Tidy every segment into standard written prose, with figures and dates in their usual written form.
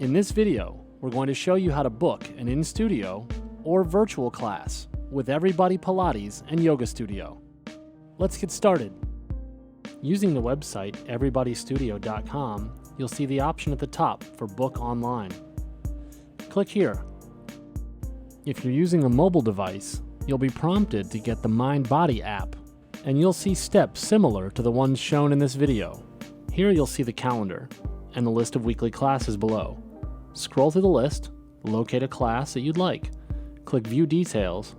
In this video, we're going to show you how to book an in-studio or virtual class with Everybody Pilates and Yoga Studio. Let's get started. Using the website everybodystudio.com, you'll see the option at the top for Book Online. Click here. If you're using a mobile device, you'll be prompted to get the MindBody app, and you'll see steps similar to the ones shown in this video. Here you'll see the calendar and the list of weekly classes below. Scroll through the list, locate a class that you'd like. Click View Details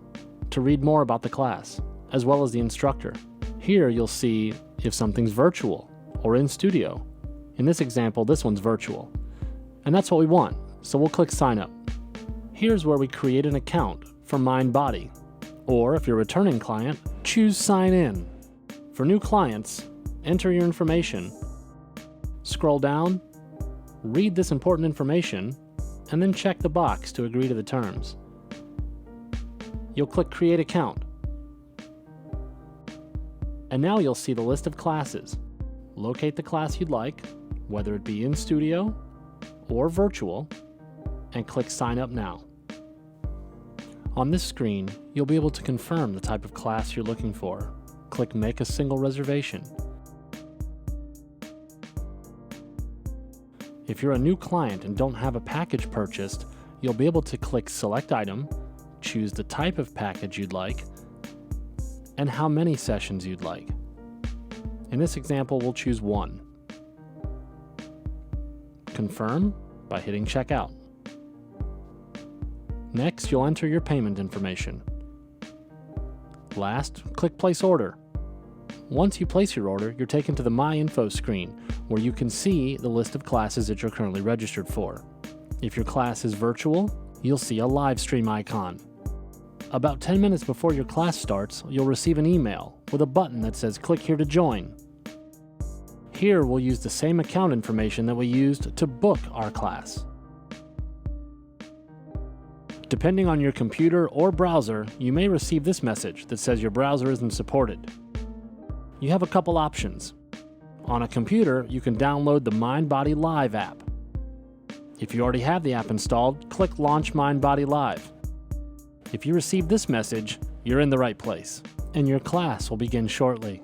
to read more about the class, as well as the instructor. Here you'll see if something's virtual or in studio. In this example, this one's virtual. And that's what we want, so we'll click Sign Up. Here's where we create an account for MindBody. Or if you're a returning client, choose Sign In. For new clients, enter your information. Scroll down, read this important information, and then check the box to agree to the terms. You'll click Create Account. And now you'll see the list of classes. Locate the class you'd like, whether it be in studio or virtual, and click Sign Up Now. On this screen, you'll be able to confirm the type of class you're looking for. Click Make a Single Reservation. If you're a new client and don't have a package purchased, you'll be able to click Select Item, choose the type of package you'd like, and how many sessions you'd like. In this example, we'll choose 1. Confirm by hitting Checkout. Next, you'll enter your payment information. Last, click Place Order. Once you place your order, you're taken to the My Info screen, where you can see the list of classes that you're currently registered for. If your class is virtual, you'll see a live stream icon. About 10 minutes before your class starts, you'll receive an email with a button that says Click here to join. Here we'll use the same account information that we used to book our class. Depending on your computer or browser, you may receive this message that says your browser isn't supported. You have a couple options. On a computer, you can download the mindbodylive app. If you already have the app installed, click Launch mindbodylive. If you receive this message, you're in the right place, and your class will begin shortly.